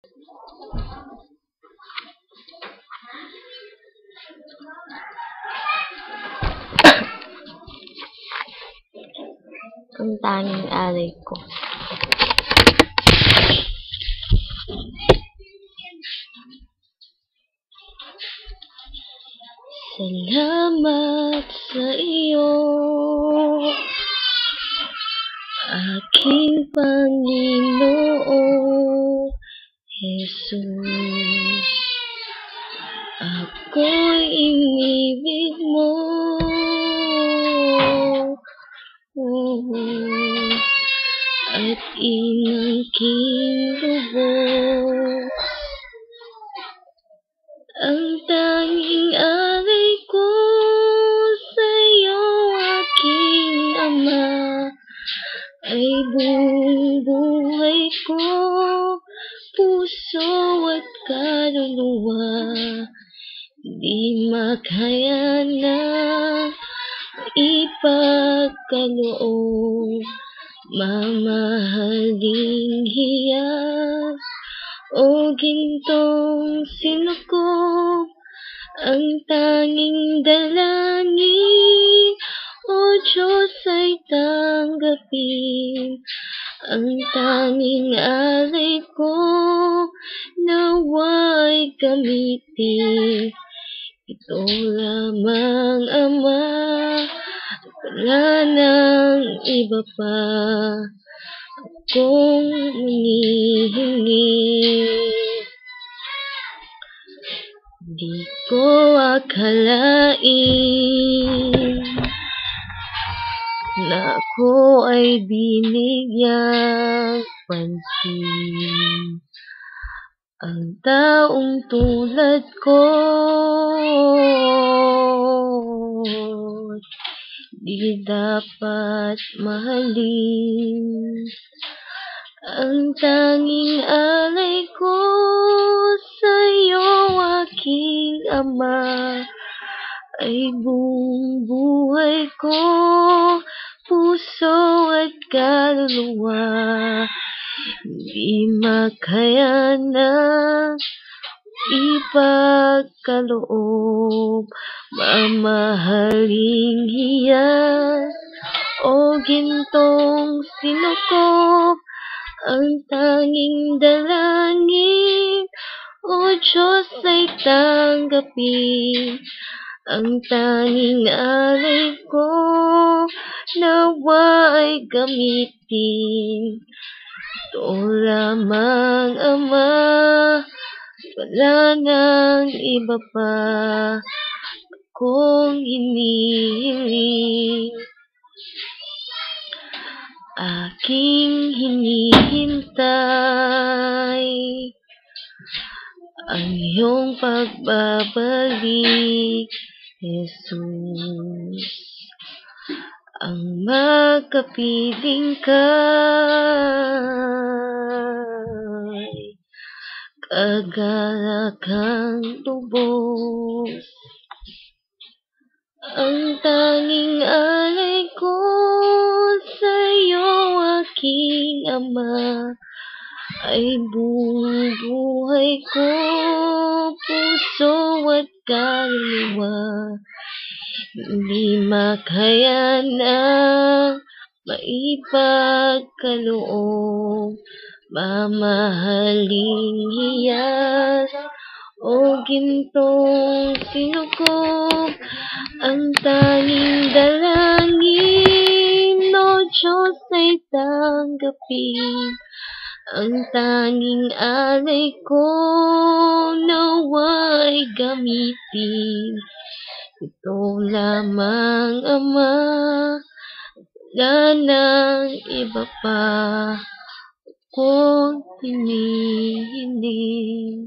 Ang tanging alay ko. Salamat sa iyo, aking Panginoon Jesus. Ako'y inibig mo, at inangking lubos. Ang tanging alay ko sa'yo, aking Ama, ay buong buhay ko, puso at kaluluwa. Di makaya na ipagkaloob, mamahaling hiyas o gintong sinukob. Ang tanging dalangin, O Diyos, ay tanggapin. Ang tanging alay ko, nawa'y gamitin. Ito lamang, Ama, wala nang iba pa akong hinihingi. Di ko akalain na ako ay binigyang pansin. Ang taong tulad ko, di dapat mahalin. Ang tanging alay ko sa'yo, aking Ama, ay buong buhay ko, puso at kaluluwa. Di makaya na ipagkaloob, mamahaling hiyas o gintong sinukob. Ang tanging dalangin, O Diyos, ay tanggapin. Ang tanging alay ko, nawa ay gamitin. Ito lamang, Ama, wala nang iba pa akong hinihiling. Aking hinihintay ang iyong pagbabalik, Jesus. Ang magkapiling ka'y kagalakang lubos. Ang tanging alay ko sa'yo, aking Ama, ay buong buhay ko, puso at kaluluwa. Di makaya na maipagkaloob, mamahaling hiyas o gintong sinukob. Ang tanging dalangin, O Diyos, ay tanggapin. Ang tanging alay ko, nawa'y gamitin. Ito lamang, Ama, wala nang iba pa akong hinihiling.